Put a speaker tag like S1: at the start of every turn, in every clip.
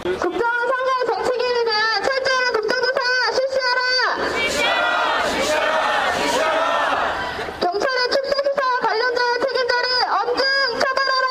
S1: 국정선거 정치기에 대한 철저한 국정조사 실시하라! 경찰의 축제수사 관련자 책임자를 엄중 처벌하라!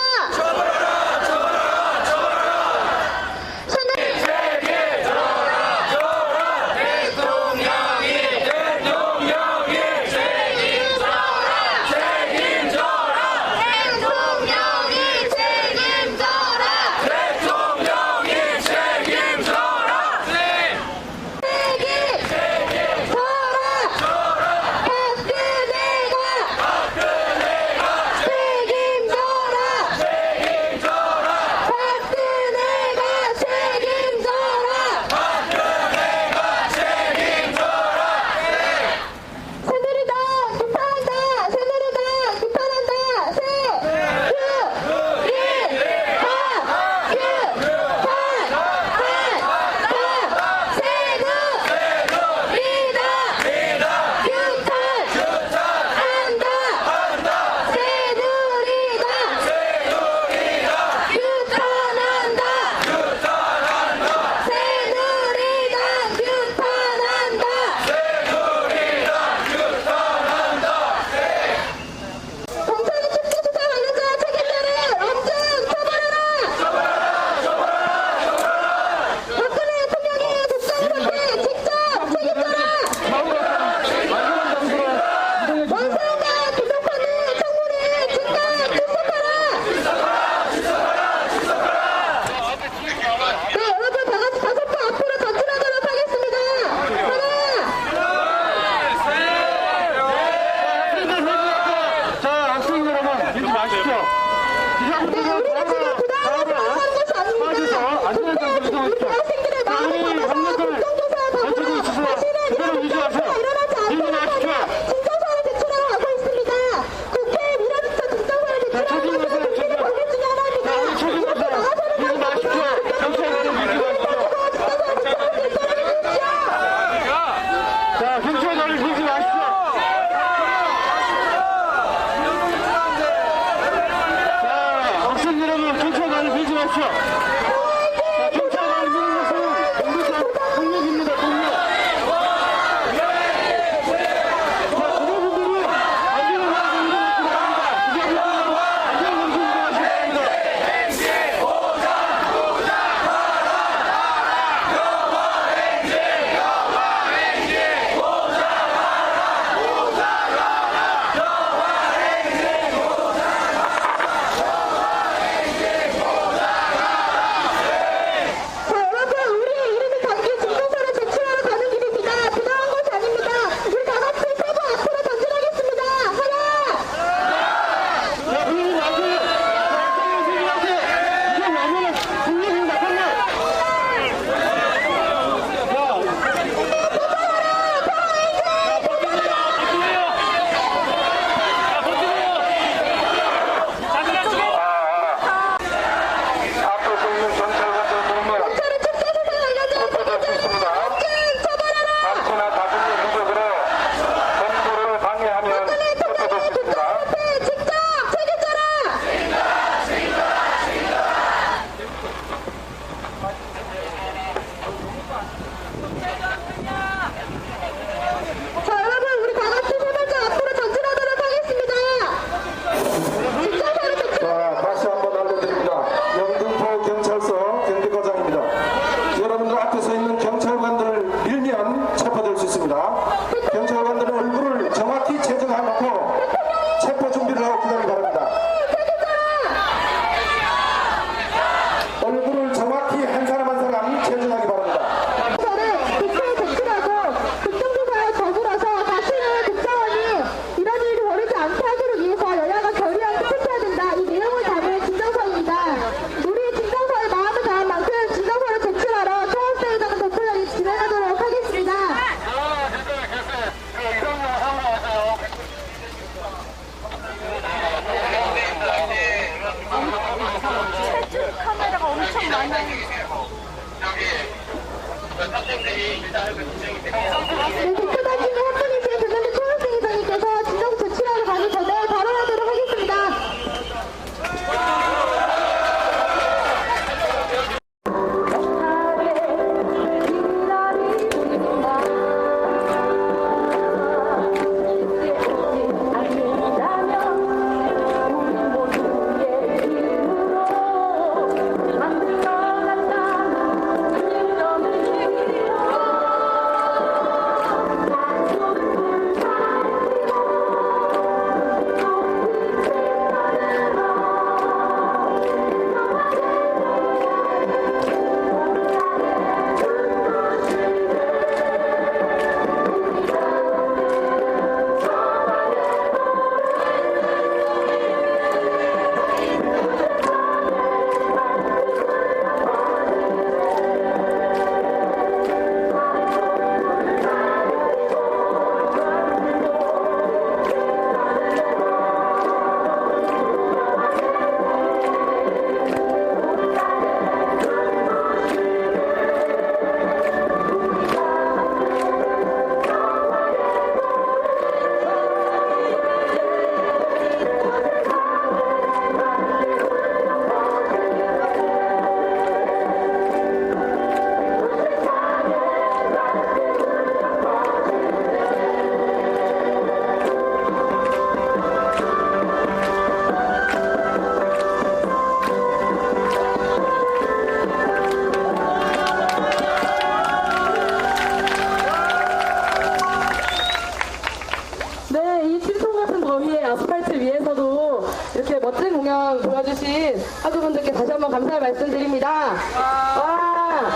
S2: 와주신 학우분들께 다시 한번 감사의 말씀 드립니다. 와.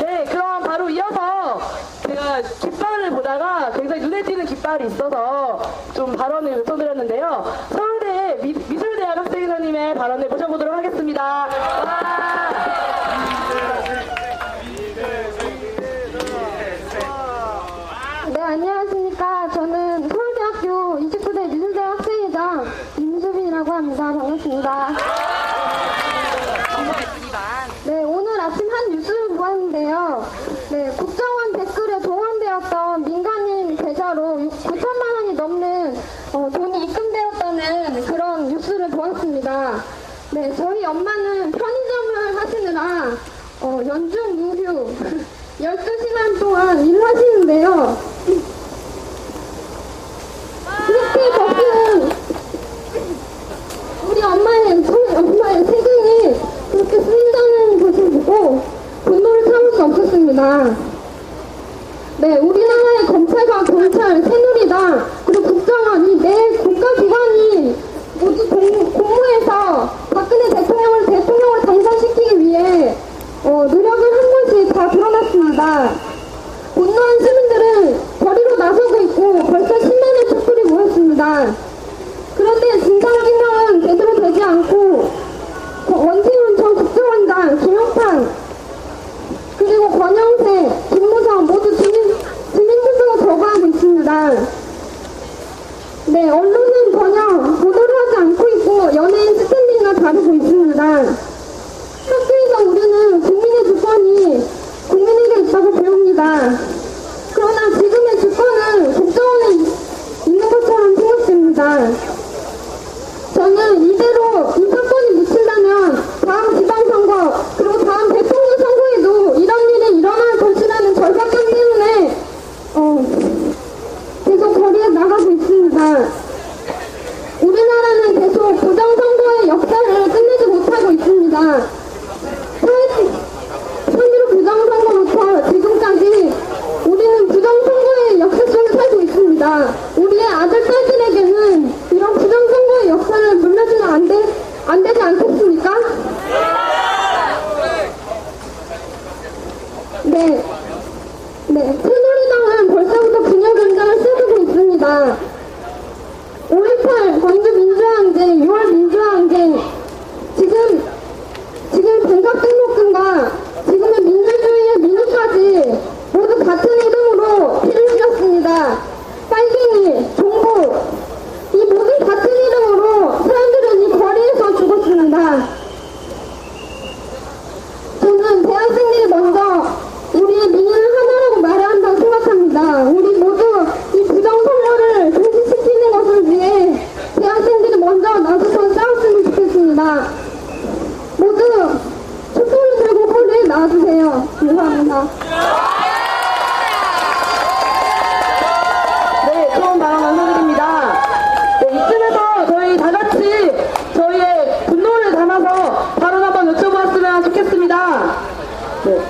S2: 네, 그럼 바로 이어서 제가 깃발을 보다가 굉장히 눈에 띄는 깃발이 있어서 좀 발언을 요청드렸는데요. 서울대 미술대학 학생회장님의 발언을 모셔보도록 하겠습니다. 와.
S1: 네, 안녕하십니까. 저는 서울대학교 29대 미술대 학생회장 임수빈이라고 합니다. 반갑습니다. 네, 오늘 아침 한 뉴스를 보았는데요. 네, 국정원 댓글에 동원되었던 민간인 계좌로 9천만 원이 넘는 돈이 입금되었다는 그런 뉴스를 보았습니다. 네, 저희 엄마는 편의점을 하시느라 연중 무휴 12시간 동안 일하시는데요. 그렇게 버티는 우리 엄마의 세금이 그렇게 쓰인다는 것을 보고 분노를 참을 수 없었습니다. 네, 우리나라의 검찰과 경찰, 새누리당, 그리고 국정원 이 네 국가기관이 모두 공모해서 박근혜 대통령을 당선시키기 위해 노력을 한 것이 다 드러났습니다. 분노한 시민들은 거리로 나서고 있고 벌써 10만의 촛불이 모였습니다. 그런데 진상규명은 제대로 되지 않고 원태훈 전 국정원장, 김용판, 그리고 권영세, 김무성 모두 주민등록을 거부하고 있습니다. 네, 언론은 전혀 보도를 하지 않고 있고 연예인 스탠딩만 다루고 있습니다. 학교에서 우리는 국민의 주권이 국민에게 있다고 배웁니다. 그러나 지금의 주권은 국정원에 있는 것처럼 생각됩니다. 저는 이대로 이 사건이 묻힌다면 다음 지방선거 그리고 다음 대통령 선거에도 이런 일이 일어날 것이라는 절박감 때문에 계속 거리에 나가고 있습니다. 우리나라는 계속 부정선거의 역사를 끝내지 못하고 있습니다. 3.15 부정선거부터 지금까지 우리는 부정선거의 역사 속에 살고 있습니다. 우리의 아들, 딸들에게는 이런 부정선거의 역사를 물려주면 안 되지 않겠습니까? 네. 새누리당은 벌써부터 분열 감정을 쏟고 있습니다. 5.18 광주 민주항쟁, 6월 민주항쟁, 지금 공각 등록금과 지금의 민주주의의 민주까지 모두 같은 이름으로 피를 흘렸습니다. 빨갱이, 종북, 이 모든 같은 이름으로 사람들은 이 거리에서 죽었습니다. 저는 대학생들이 먼저 우리의 민의는 하나라고 말해야 한다고 생각합니다. 우리 모두 이 부정선거를 중지시키는 것을 위해 대학생들이 먼저 나서서 싸웠으면 좋겠습니다. 모두 촛불을 들고 거리에 나와주세요. 감사합니다.
S2: 네, 좋은 발언 감사드립니다. 네, 이쯤에서 저희 다 같이 저희의 분노를 담아서 발언 한번 여쭤보았으면 좋겠습니다. 네,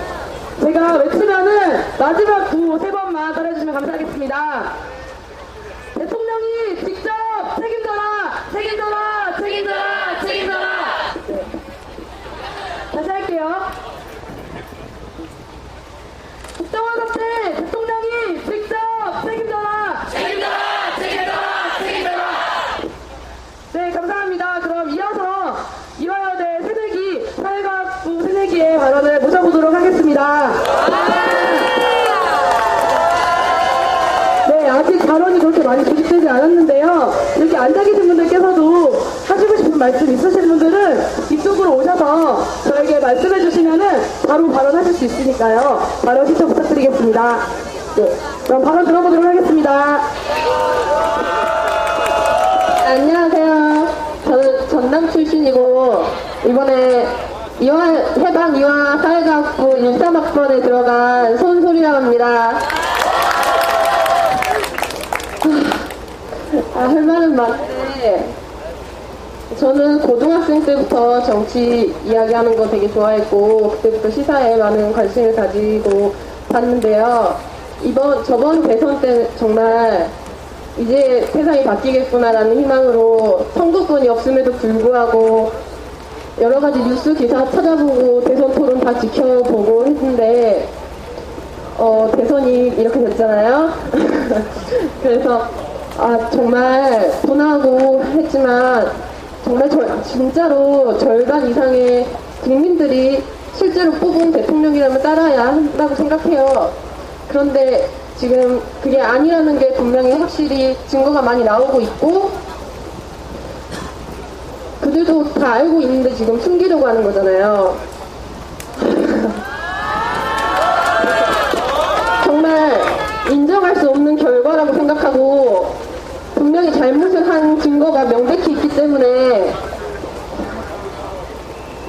S2: 제가 외치면은 마지막 구호 3번만 따라해주시면 감사하겠습니다. 대통령이 직접 책임져라! 책임져라! 책임져라! 책임져라! 네. 다시 할게요. 국정원 사태 대통령이 직접 책임져라! 책임져라! 책임져라! 책임져라! 네, 감사합니다. 그럼 이어서 이화여대 새내기 사회과학부 새내기의 발언을 모셔보도록 하겠습니다. 네, 아직 발언이 그렇게 많이 조직되지 않았는데요. 이렇게 앉아 계신 분들께서도 하시고 싶은 말씀 있으신 분들은 이쪽으로 오셔서 저에게 말씀해 주시면은 바로 발언하실 수 있으니까요. 발언 신청 부탁드리겠습니다. 네, 그럼 발언 들어보도록 하겠습니다.
S1: 안녕하세요. 저는 전남 출신이고 이번에 해방 이화 사회과학부 13학번에 들어간 손소리라고 합니다. 할 말은 많은데 저는 고등학생 때부터 정치 이야기하는 거 되게 좋아했고 그때부터 시사에 많은 관심을 가지고 봤는데요. 저번 대선 때 정말 이제 세상이 바뀌겠구나라는 희망으로 선거권이 없음에도 불구하고 여러 가지 뉴스 기사 찾아보고 대선 토론 다 지켜보고 했는데 대선이 이렇게 됐잖아요. 그래서 정말 분하고 했지만 정말 진짜로 절반 이상의 국민들이 실제로 뽑은 대통령이라면 따라야 한다고 생각해요. 그런데 지금 그게 아니라는 게 분명히 확실히 증거가 많이 나오고 있고 그들도 다 알고 있는데 지금 숨기려고 하는 거잖아요. 정말 인정할 수 없는 결과라고 생각하고 분명히 잘못을 한 증거가 명백히 있기 때문에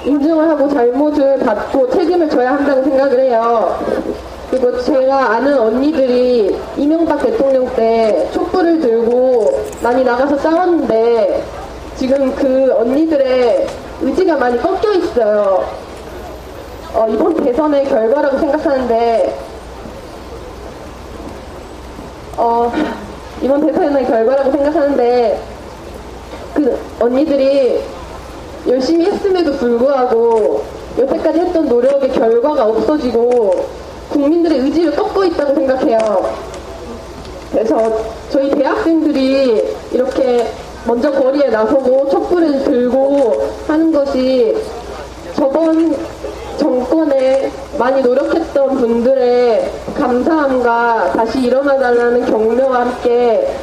S1: 인정을 하고 잘못을 받고 책임을 져야 한다고 생각을 해요. 그리고 제가 아는 언니들이 이명박 대통령 때 촛불을 들고 많이 나가서 싸웠는데 지금 그 언니들의 의지가 많이 꺾여 있어요. 이번 대선의 결과라고 생각하는데 이번 대선의 결과라고 생각하는데 그 언니들이 열심히 했음에도 불구하고 여태까지 했던 노력의 결과가 없어지고 국민들의 의지를 꺾고 있다고 생각해요. 그래서 저희 대학생들이 이렇게 먼저 거리에 나서고 촛불을 들고 하는 것이 저번 정권에 많이 노력했던 분들의 감사함과 다시 일어나달라는 격려와 함께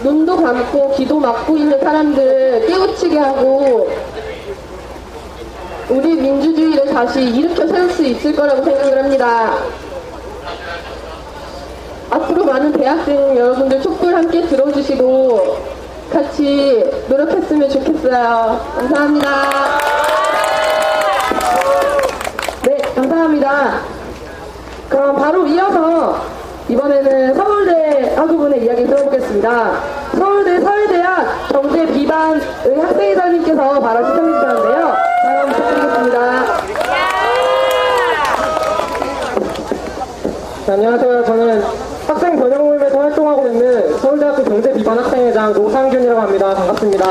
S1: 눈도 감고 귀도 막고 있는 사람들을 깨우치게 하고 우리 민주주의를 다시 일으켜 세울 수 있을 거라고 생각을 합니다. 앞으로 많은 대학생 여러분들 촛불 함께 들어주시고 같이 노력했으면 좋겠어요. 감사합니다. 네, 감사합니다. 그럼 바로 이어서 이번에는 서울대 학우분의 이야기 들어보겠습니다. 서울대 사회대학 경제 비반의 학생회장님께서 바로 시청해 주셨는데요. 잘 부탁드리겠습니다.
S3: 네, 안녕하세요. 저는 학생 번영 모임에서 활동하고 있는 서울대학교 경제 비반 학생회장 노상균이라고 합니다. 반갑습니다.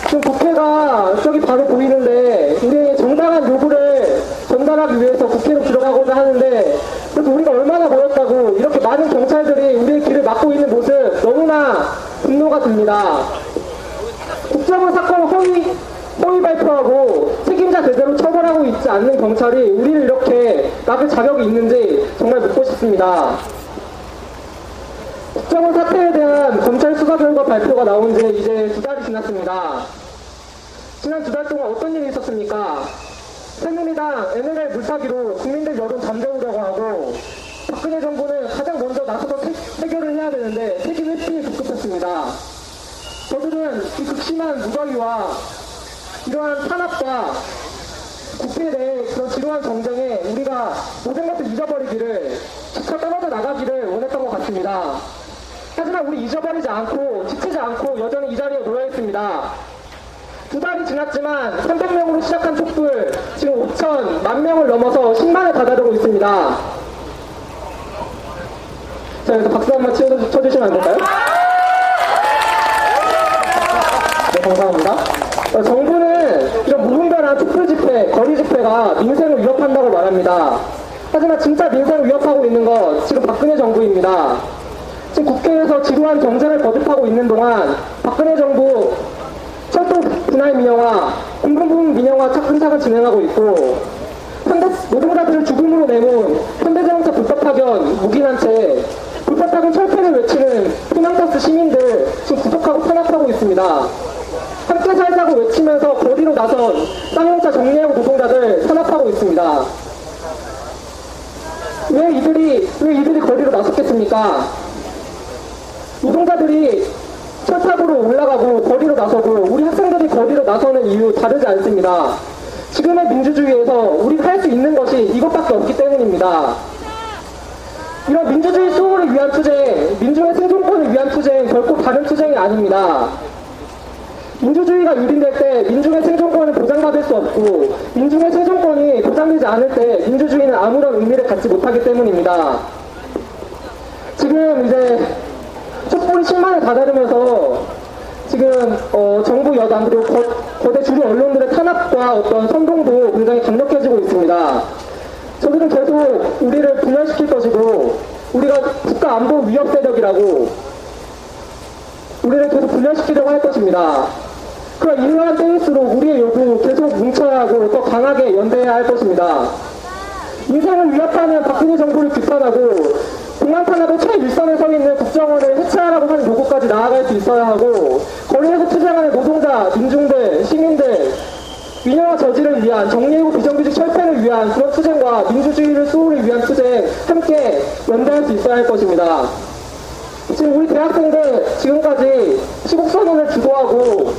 S3: 지금 국회가 저기 바로 보이는데 우리의 정당한 요구를 전달하기 위해서 국회로 들어가고자 하는데 그래도 우리가 얼마나 모였다고 이렇게 많은 경찰들이 우리의 길을 막고 있는 모습 너무나 분노가 듭니다. 국정원 사건 허위 발표하고 책임자 제대로 처벌하고 있지 않는 경찰이 우리를 이렇게 막을 자격이 있는지 정말 묻고 싶습니다. 국정원 사태에 대한 검찰 수사 결과 발표가 나온 지 이제 2달이 지났습니다. 지난 2달 동안 어떤 일이 있었습니까? 새누리당 NLL 물타기로 국민들 여론 잠재우려고 하고 박근혜 정부는 가장 먼저 나서서 해결을 해야 되는데 책임 회피에 급급했습니다. 저들은 이 극심한 무더위와 이러한 탄압과 국회 내 그런 지루한 정쟁에 우리가 모든 것을 잊어버리기를 지쳐 떨어져 나가기를 원했던 것 같습니다. 하지만 우리 잊어버리지 않고 지치지 않고 여전히 이 자리에 놓여있습니다. 2달이 지났지만 300명으로 시작한 촛불 지금 5천, 10,000명을 넘어서 10만을 다다르고 있습니다. 자, 여기서 박수 한번 쳐주시면 안 될까요? 네, 감사합니다. 정부는 이런 무분별한 촛불 집회, 거리 집회가 민생을 위협한다고 말합니다. 하지만 진짜 민생을 위협하고 있는 건 지금 박근혜 정부입니다. 지금 국회에서 지루한 경쟁을 거듭하고 있는 동안 박근혜 정부 철도 분할 민영화, 공공부문 민영화 차근차근 진행하고 있고 노동자들을 죽음으로 내몬 현대자동차 불법 파견, 무기한 채 불법 파견 철폐를 외치는 피난가스 시민들 지금 구속하고 탄압하고 있습니다. 함께 살자고 외치면서 거리로 나선 쌍용차 정리해고 노동자들 탄압하고 있습니다. 왜 이들이 거리로 나섰겠습니까? 노동자들이 철탑으로 올라가고 거리로 나서고 우리 학생들이 거리로 나서는 이유 다르지 않습니다. 지금의 민주주의에서 우리가 할 수 있는 것이 이것밖에 없기 때문입니다. 이런 민주주의 수호를 위한 투쟁, 민중의 생존권을 위한 투쟁 결코 다른 투쟁이 아닙니다. 민주주의가 유린될 때 민중의 생존권을 보장받을 수 없고 민중의 생존권이 보장되지 않을 때 민주주의는 아무런 의미를 갖지 못하기 때문입니다. 지금 지금 이제 촛불이 10만을 다다르면서 지금 정부 여당 그리고 거대 주류 언론들의 탄압과 어떤 선동도 굉장히 강력해지고 있습니다. 저들은 계속 우리를 분열시킬 것이고 우리가 국가 안보 위협 세력이라고 우리를 계속 분열시키려고 할 것입니다. 그런 이러한 때일수록 우리의 요구 계속 뭉쳐야 하고 더 강하게 연대해야 할 것입니다. 인생을 위협하는 박근혜 정부를 비판하고 공안 탄압의 최일선에 서 있는 국정원을 해체하라고 하는 요구까지 나아갈 수 있어야 하고 거리에서 투쟁하는 노동자, 민중들, 시민들 민영화 저지를 위한 정리해고 비정규직 철폐를 위한 그런 투쟁과 민주주의를 수호를 위한 투쟁 함께 연대할 수 있어야 할 것입니다. 지금 우리 대학생들 지금까지 시국선언을 주도하고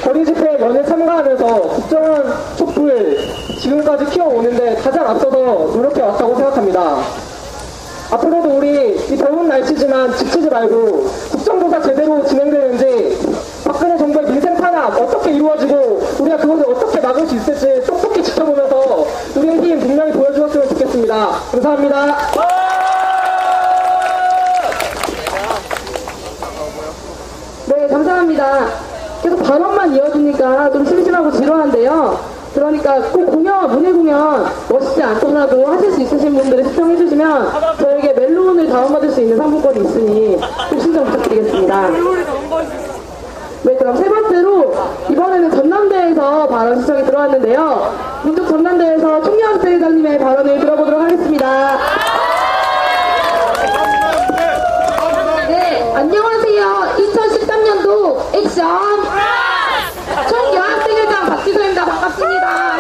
S3: 거리 집회에 연일 참가하면서 국정원 촛불 지금까지 키워오는데 가장 앞서서 노력해왔다고 생각합니다. 앞으로도 우리 이 더운 날씨지만 지치지 말고 국정조사 제대로 진행되는지 박근혜 정부의 민생 탄압 어떻게 이루어지고 우리가 그것을 어떻게 막을 수 있을지 똑똑히 지켜보면서 우리의 힘 분명히 보여주었으면 좋겠습니다. 감사합니다.
S2: 네, 감사합니다. 계속 발언만 이어지니까 좀 심심하고 지루한데요. 그러니까 꼭 공연, 무대 공연 멋있지 않더라도 하실 수 있으신 분들은 시청해주시면 저에게 멜론을 다운받을 수 있는 상품권이 있으니 좀 신청 부탁드리겠습니다. 네, 그럼 세 번째로 이번에는 전남대에서 발언 신청이 들어왔는데요. 민족 전남대에서 총리학생 회장님의 발언을 들어보도록 하겠습니다. 네, 안녕하세요. 2013년도 액션 총여학생회장 박지소입니다. 반갑습니다.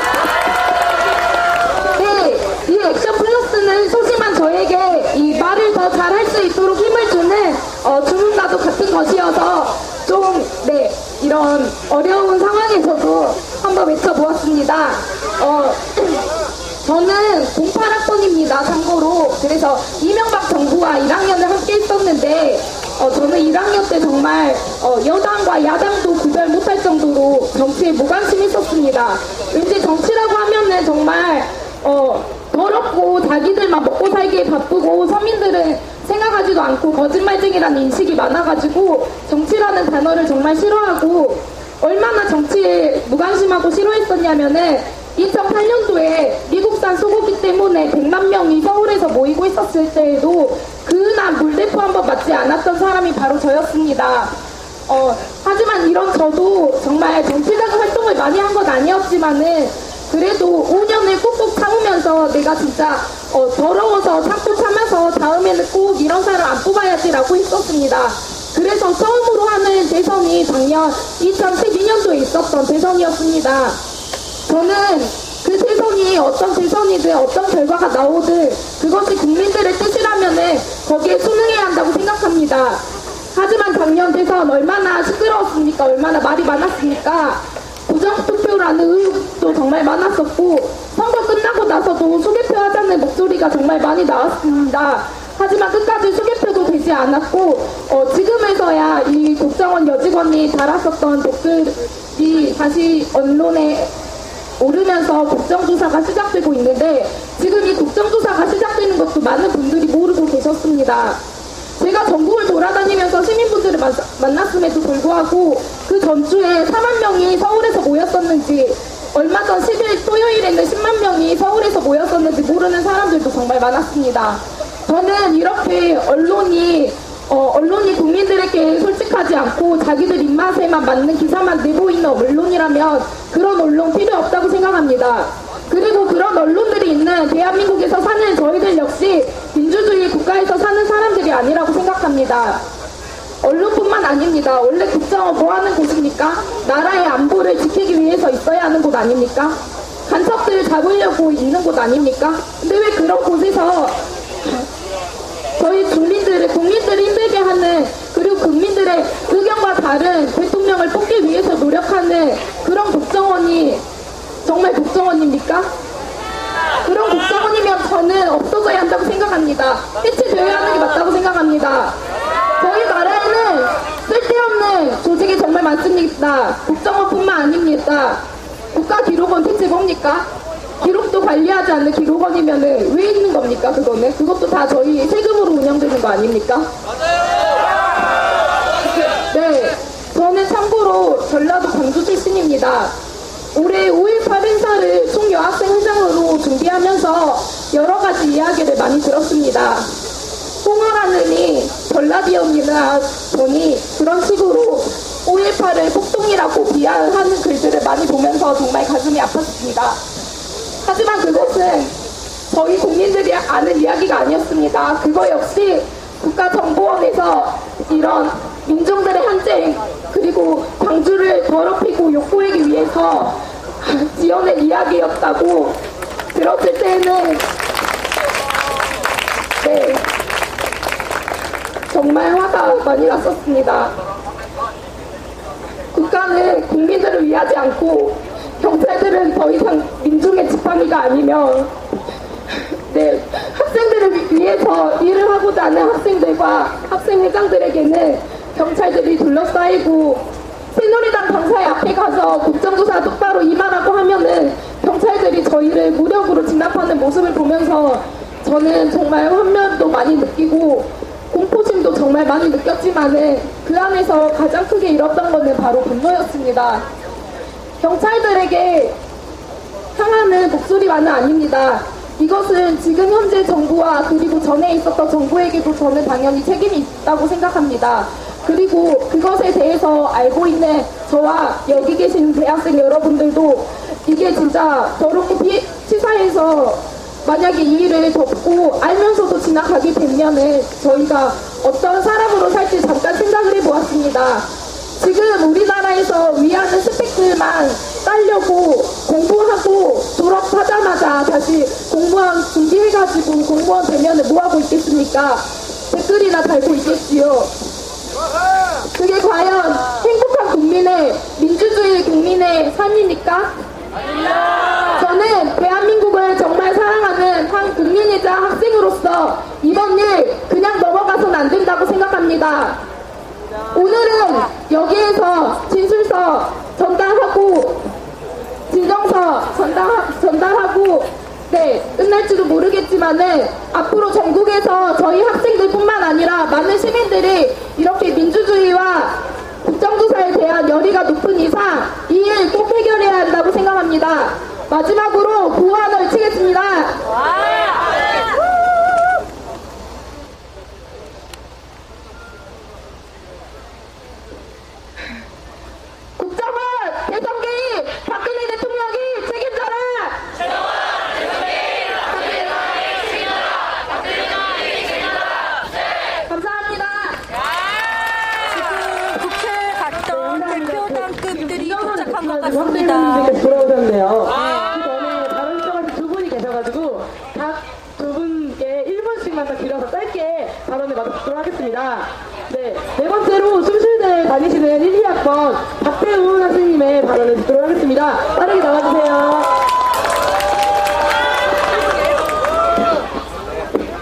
S2: 네, 이 액션 플러스는 소심한 저에게 이 말을 더 잘할 수 있도록 힘을 주는 주문과도 같은 것이어서 좀, 네, 이런 어려운 상황에서도 한번 외쳐보았습니다. 저는 08학번입니다. 참고로. 그래서 이명박 정부와 1학년을 함께 했었는데 저는 1학년 때 정말 여당과 야당도 구별 못할 정도로 정치에 무관심했었습니다. 왠지 정치라고 하면은 정말 더럽고 자기들만 먹고 살기에 바쁘고 서민들은 생각하지도 않고 거짓말쟁이라는 인식이 많아가지고 정치라는 단어를 정말 싫어하고 얼마나 정치에 무관심하고 싫어했었냐면은 2008년도에 미국산 소고기 때문에 100만 명이 서울에서 모이고 있었을 때에도 그날 물대포 한 번 맞지 않았던 사람이 바로 저였습니다. 하지만 이런 저도 정말 정치적인 활동을 많이 한 건 아니었지만은 그래도 5년을 꾹꾹 참으면서 내가 진짜 더러워서 참고 참아서 다음에는 꼭 이런 사람 안 뽑아야지라고 했었습니다. 그래서 처음으로 하는 대선이 작년 2012년도에 있었던 대선이었습니다. 저는 그 대선이 어떤 대선이든 어떤 결과가 나오든 그것이 국민들의 뜻이라면은 거기에 순응해야 한다고 생각합니다. 하지만 작년 대선 얼마나 시끄러웠습니까? 얼마나 말이 많았습니까? 부정투표라는 의혹도 정말 많았었고 선거 끝나고 나서도 수개표 하자는 목소리가 정말 많이 나왔습니다. 하지만 끝까지 수개표도 되지 않았고 지금에서야 이 국정원 여직원이 달았었던 댓글이 다시 언론에 오르면서 국정조사가 시작되고 있는데 지금 이 국정조사가 시작되는 것도 많은 분들이 모르고 계셨습니다. 제가 전국을 돌아다니면서 시민분들을 만났음에도 불구하고 그 전주에 4만 명이 서울에서 모였었는지 얼마 전 10일 토요일에는 10만 명이 서울에서 모였었는지 모르는 사람들도 정말 많았습니다. 저는 이렇게 언론이 국민들에게 솔직하지 않고 자기들 입맛에만 맞는 기사만 내보이는 언론이라면 그런 언론 필요 없다고 생각합니다. 그리고 그런 언론들이 있는 대한민국에서 사는 저희들 역시 민주주의 국가에서 사는 사람들이 아니라고 생각합니다. 언론뿐만 아닙니다. 원래 국정원 뭐 하는 곳입니까? 나라의 안보를 지키기 위해서 있어야 하는 곳 아닙니까? 간첩들을 잡으려고 있는 곳 아닙니까? 근데 왜 그런 곳에서 저희 국민들을 힘들게 하는 그리고 국민들의 의견과 다른 대통령을 뽑기 위해서 노력하는 그런 국정원이 정말 국정원입니까? 그런 국정원이면 저는 없어져야 한다고 생각합니다. 해체되어야 하는 게 맞다고 생각합니다. 저희 나라에는 쓸데없는 조직이 정말 많습니다. 국정원뿐만 아닙니다. 국가기록원 대체 뭡니까?
S1: 기록도 관리하지 않는 기록원이면은 왜 있는 겁니까? 그것도 다 저희 세금으로 운영되는 거 아닙니까? 네, 저는 참고로 전라도 광주 출신입니다. 올해 5.18 행사를 총여학생 회장으로 준비하면서 여러 가지 이야기를 많이 들었습니다. 홍어라느니 전라디언이나 보니 그런 식으로 5.18을 폭동이라고 비하하는 글들을 많이 보면서 정말 가슴이 아팠습니다. 하지만 그것은 저희 국민들이 아는 이야기가 아니었습니다. 그거 역시 국가정보원에서 이런 민중들의 한쟁 그리고 광주를 더럽히고 욕보이기 위해서 지어낸 이야기였다고 들었을 때는 네, 정말 화가 많이 났었습니다. 국가는 국민들을 위하지 않고 경찰들은 더 이상 민중의 지팡이가 아니면 네, 학생들을 위해서 일을 하고자 하는 학생들과 학생회장들에게는 경찰들이 둘러싸이고 새누리당 당사의 앞에 가서 국정조사 똑바로 임하라고 하면은 경찰들이 저희를 무력으로 진압하는 모습을 보면서 저는 정말 환멸도 많이 느끼고 공포심도 정말 많이 느꼈지만은 그 안에서 가장 크게 잃었던 것은 바로 분노였습니다. 경찰들에게 향하는 목소리만은 아닙니다. 이것은 지금 현재 정부와 그리고 전에 있었던 정부에게도 저는 당연히 책임이 있다고 생각합니다. 그리고 그것에 대해서 알고 있는 저와 여기 계신 대학생 여러분들도 이게 진짜 더럽게 치사해서 만약에 이 일을 덮고 알면서도 지나가게 되면은 저희가 어떤 사람으로 살지 잠깐 생각을 해보았습니다. 지금 우리나라에서 위하는 스펙들만 따려고 공부하고 졸업하자마자 다시 공무원 준비해가지고 공무원 되면은 뭐하고 있겠습니까? 댓글이나 달고 있겠지요. 그게 과연 행복한 국민의 민주주의 국민의 삶입니까? 저는 대한민국을 정말 사랑하는 한 국민이자 학생으로서 이번 일 그냥 넘어가선 안 된다고 생각합니다. 오늘은 여기에서 진술서 전달하고 진정서 전달하고 네, 끝날지도 모르겠지만은 앞으로 전국에서 저희 학생들뿐만 아니라 많은 시민들이 이렇게 민주주의와 국정조사에 대한 열의가 높은 이상 이 일 꼭 해결해야 한다고 생각합니다. 마지막으로 구호하나 외치겠습니다. 국정원 대선 개입 박근혜 대통령이 책임져라. 감사합니다.
S4: 국회에 갔던 대표단급들이 도착한 것 같습니다.
S2: 선생님들께서 돌아오셨네요. 그 전에 다른 시청에서 두 분이 계셔가지고 각 두 분께 1분씩만 더 길어서 짧게 발언을 마치도록 하겠습니다. 네, 네 번째로 숭실대 다니시는 1, 2학번 박태훈 선생님의 발언을 듣도록 하겠습니다. 빠르게 나와주세요.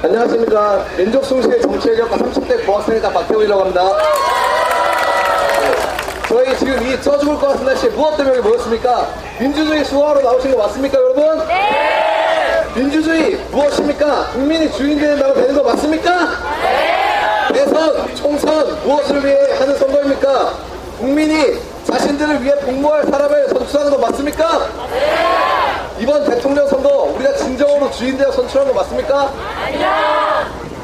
S5: 안녕하십니까. 민족숭실 정치외교과 30대 부학생이다 박태훈이라고 합니다. 저희 지금 이 쪄 죽을 것 같은 날씨에 무엇 때문에 여기 모였습니까? 민주주의 수호하러 나오신 거 맞습니까, 여러분? 네! 민주주의 무엇입니까? 국민이 주인 된다고 되는 거 맞습니까? 네! 대선, 총선 무엇을 위해 하는 선거입니까? 국민이 자신들을 위해 복무할 사람을 선출하는 거 맞습니까? 네! 이번 대통령 선거 우리가 진정으로 주인 되어 선출한 거 맞습니까? 아니요!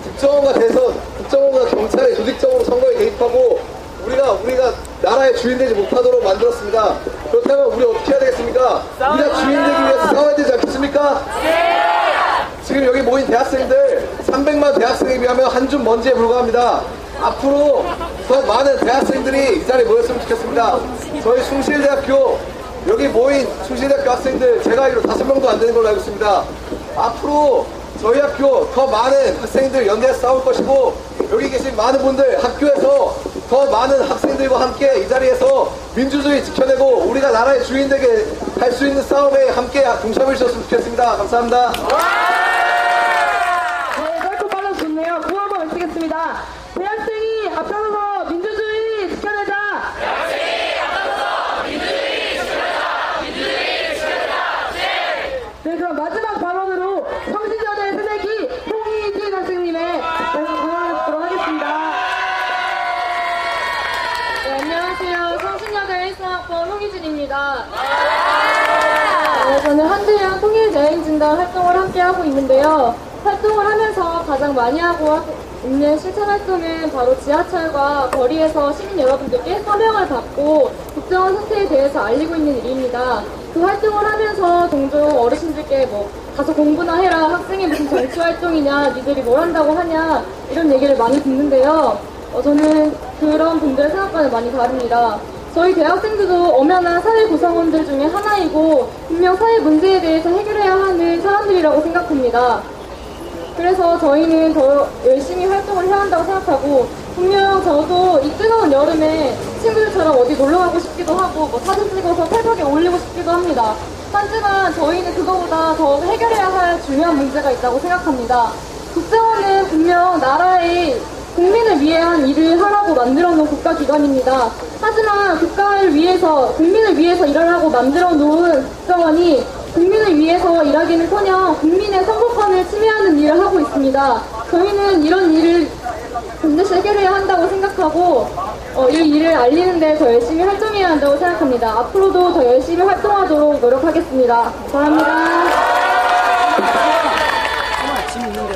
S5: 국정원과 대선, 국정원과 경찰이 조직적으로 선거에 개입하고 우리가 나라의 주인 되지 못하도록 만들었습니다. 그렇다면 우리 어떻게 해야 되겠습니까? 우리가 주인 되기 위해서 싸워야 되지 않겠습니까? 네! 지금 여기 모인 대학생들 300만 대학생에 비하면 한 줌 먼지에 불과합니다. 앞으로 더 많은 대학생들이 이 자리에 모였으면 좋겠습니다. 저희 숭실대학교 여기 모인 숭실대학교 학생들 제가 알기로 5명도 안 되는 걸로 알고 있습니다. 앞으로 저희 학교 더 많은 학생들 연대해서 싸울 것이고 여기 계신 많은 분들 학교에서 더 많은 학생들과 함께 이 자리에서 민주주의 지켜내고 우리가 나라의 주인 되게 할 수 있는 싸움에 함께 동참해 주셨으면 좋겠습니다. 감사합니다.
S2: 네, 짧고 빨라서 좋네요. 구호 한번 외치겠습니다. 대학생이 앞장서서 민주주의 지켜내자. 네, 그럼
S1: 송희진입니다. 저는 한들영 통일여행진단 활동을 함께 하고 있는데요. 활동을 하면서 가장 많이 하고 있는 실천 활동은 바로 지하철과 거리에서 시민 여러분들께 서명을 받고 국정원 사태에 대해서 알리고 있는 일입니다. 그 활동을 하면서 종종 어르신들께 가서 공부나 해라, 학생이 무슨 정치 활동이냐, 니들이 뭘 한다고 하냐, 이런 얘기를 많이 듣는데요. 저는 그런 분들의 생각과는 많이 다릅니다. 저희 대학생들도 엄연한 사회 구성원들 중에 하나이고 분명 사회 문제에 대해서 해결해야 하는 사람들이라고 생각합니다. 그래서 저희는 더 열심히 활동을 해야 한다고 생각하고, 분명 저도 이 뜨거운 여름에 친구들처럼 어디 놀러가고 싶기도 하고 사진 찍어서 페이스북에 올리고 싶기도 합니다. 하지만 저희는 그거보다 더 해결해야 할 중요한 문제가 있다고 생각합니다. 국정원은 분명 나라의 국민을 위한 일을 하라고 만들어 놓은 국가기관입니다. 하지만 국민을 위해서 일하라고 만들어 놓은 국정원이 국민을 위해서 일하기는커녕 국민의 선거권을 침해하는 일을 하고 있습니다. 저희는 이런 일을 반드시 해결해야 한다고 생각하고 이 일을 알리는데 더 열심히 활동해야 한다고 생각합니다. 앞으로도 더 열심히 활동하도록 노력하겠습니다. 감사합니다.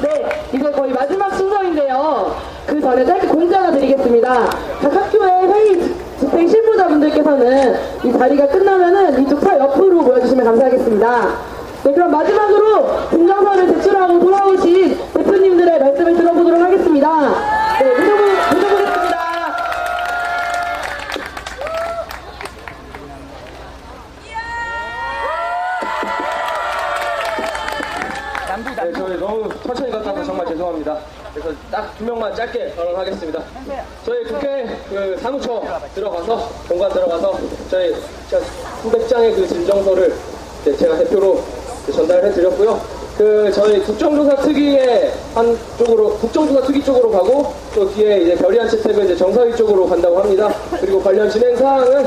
S2: 네, 이제 거의 마지막 순서인데요. 그 전에 짧게 공지 하나 드리겠습니다. 각 학교의 회의 집행 실무자분들께서는 이 자리가 끝나면은 이쪽 차 옆으로 모여주시면 감사하겠습니다. 네, 그럼 마지막으로 진정서를 제출하고 돌아오신 대표님들의 말씀을 들어보도록 하겠습니다. 네, 모셔보겠습니다.
S3: 네, 저희 너무 천천히 갔다가 정말 죄송합니다. 그래서 딱 2명만 짧게 발언하겠습니다. 저희 국회 그 사무처 들어가서, 공간 들어가서 저희 수백 장의 그 진정서를 제가 대표로 전달해 드렸고요. 저희 국정조사 특위의 국정조사 특위 쪽으로 가고, 또 뒤에 이제 결의안 채택은 이제 정사위 쪽으로 간다고 합니다. 그리고 관련 진행 사항은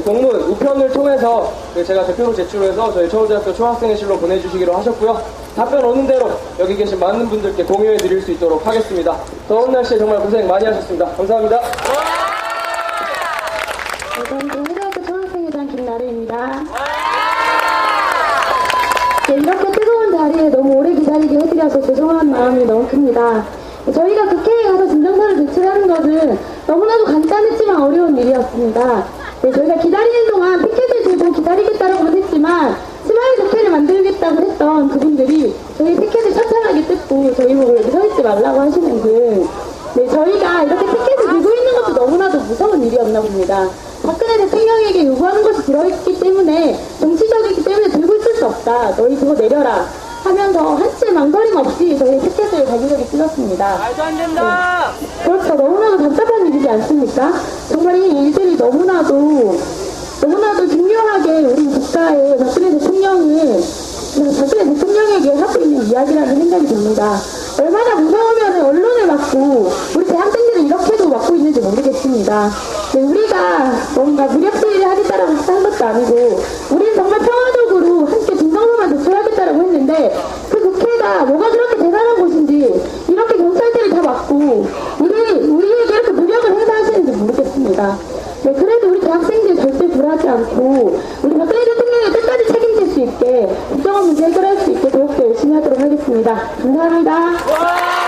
S3: 공문 우편을 통해서 제가 대표로 제출해서 저희 서울대학교 총학생회실로 보내주시기로 하셨고요. 답변 오는 대로 여기 계신 많은 분들께 공유해 드릴 수 있도록 하겠습니다. 더운 날씨에 정말 고생 많이 하셨습니다. 감사합니다.
S1: 저는 서울대학교 총학생회장 김나래입니다. 네, 이렇게 뜨거운 자리에 너무 오래 기다리게 해드려서 죄송한 마음이 너무 큽니다. 저희가 국회에 가서 진정서를 제출하는 것은 너무나도 간단했지만 어려운 일이었습니다. 네, 저희가 기다리는 동안 피켓을 들고 기다리겠다고는 했지만 스마일 국회를 만들겠다고 했던 그분들이 저희 피켓을 처참하게 뜯고 저희 보고 여기 서 있지 말라고 하시는 등, 네, 저희가 이렇게 피켓을 들고 있는 것도 너무나도 무서운 일이었나 봅니다. 박근혜 대통령에게 요구하는 것이 들어있기 때문에, 정치적이기 때문에 들고 있을 수 없다, 너희 그거 내려라 하면서 한치의 망설임 없이 저희 피켓을 자기적이 찔렀습니다.
S2: 말도 안 된다!
S1: 네. 그렇죠. 너무나도 답답한 일이지 않습니까? 정말 이 일들이 너무나도 중요하게 우리 국가의 박근혜 대통령에게 하고 있는 이야기라는 생각이 듭니다. 얼마나 무서우면 언론을 막고 우리 대학생들은 이렇게도 막고 있는지 모르겠습니다. 네, 우리가 뭔가 무력시위를 하겠다라고 한 것도 아니고, 우리는 정말 평화적으로 함께 진정서만 제출하겠다라고 했는데, 그 국회가 뭐가 그렇게 대단한 곳인지 이렇게 경찰들이 다 막고 우리에게 이렇게 무력을 행사하시는지 모르겠습니다. 네, 그래도 우리 대학생들 절대 굴하지 않고 우리 박근혜 대통령이 끝까지 책임질 수 있게 국정원 문제 해결할 수 있게 더욱더 열심히 하도록 하겠습니다. 감사합니다.